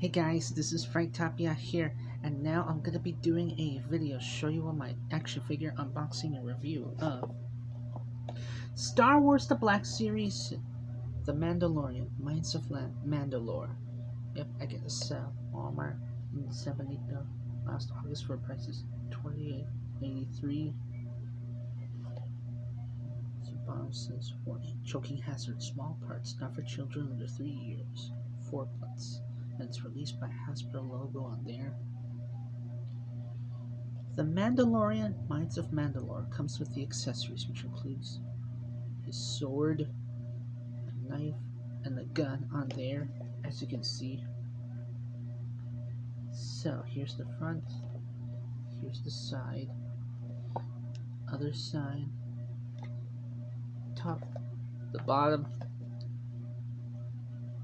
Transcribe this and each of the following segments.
Hey guys, this is Frank Tapia here, and now I'm gonna be doing a video show you my action figure unboxing and review of Star Wars The Black Series, The Mandalorian, Mines of Mandalore. Yep, I get this Walmart in 70 last August for prices $28.83. So bottom says warning: choking hazard, small parts, not for children under 3 years. 4 plus. And it's released by Hasbro logo on there. The Mandalorian Mines of Mandalore comes with the accessories, which includes his sword, a knife, and a gun on there, as you can see. So here's the front, here's the side, other side, top, the bottom.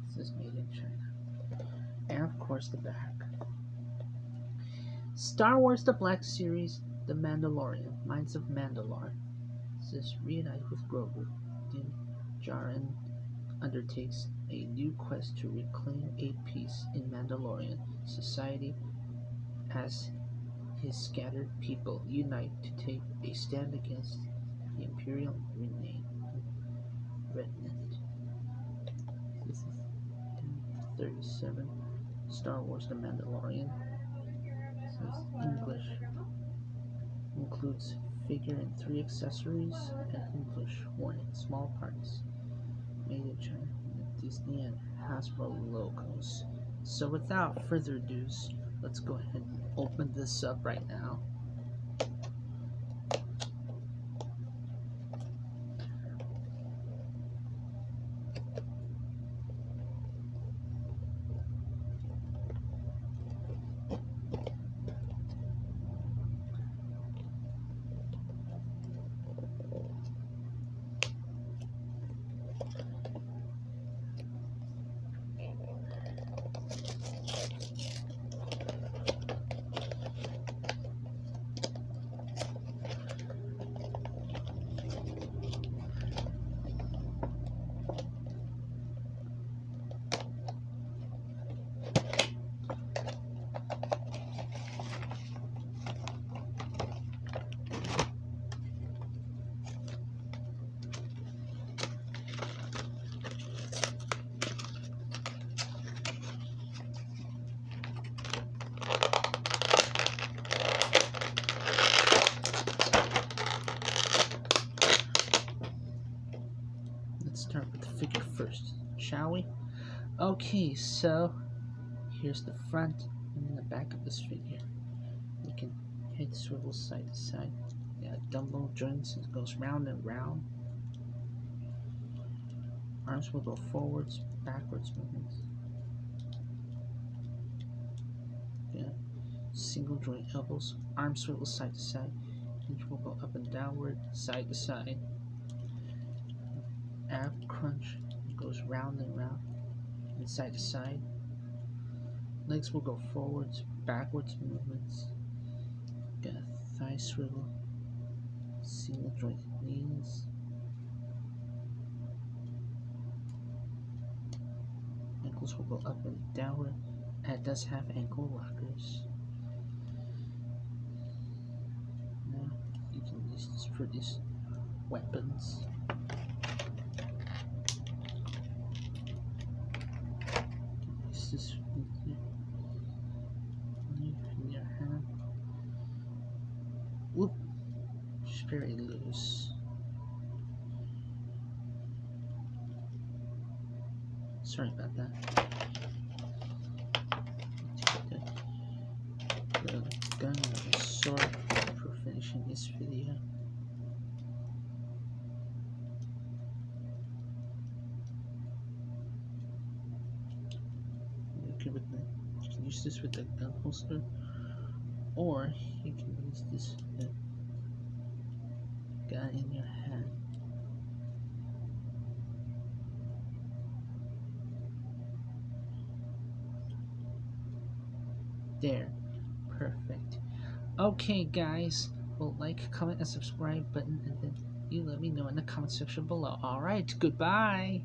This is made in China. And of course the back. Star Wars The Black Series, The Mandalorian, Mines of Mandalore. This is reunited with Grogu. Din Djarin undertakes a new quest to reclaim a peace in Mandalorian society as his scattered people unite to take a stand against the Imperial Remnant. This is 37. Star Wars The Mandalorian. This is English. Includes figure and 3 accessories and English warning: small parts. Made in China, Disney and Hasbro logos. So without further ado, let's go ahead and open this up right now. Let's start with the figure first, shall we? Okay, so here's the front and the back of this figure. You can head swivels side to side. Yeah, dumbbell joints, it goes round and round. Arms will go forwards, backwards movements. Yeah, single joint elbows, arm swivel side to side. Each will go up and downward, side to side. Ab crunch goes round and round, and side to side. Legs will go forwards, backwards movements. Got a thigh swivel, single jointed knees. Ankles will go up and downward, and it does have ankle rockers. Now you can use this for these weapons. Use this with your knife in your hand. Whoop! It's very loose. Sorry about that. Take the gun or the sword for finishing this video. You can use this with the gun holster, or you can use this with the gun in your hand. There, perfect. Okay guys, well, like, comment, and subscribe button, and then you let me know in the comment section below. Alright, goodbye.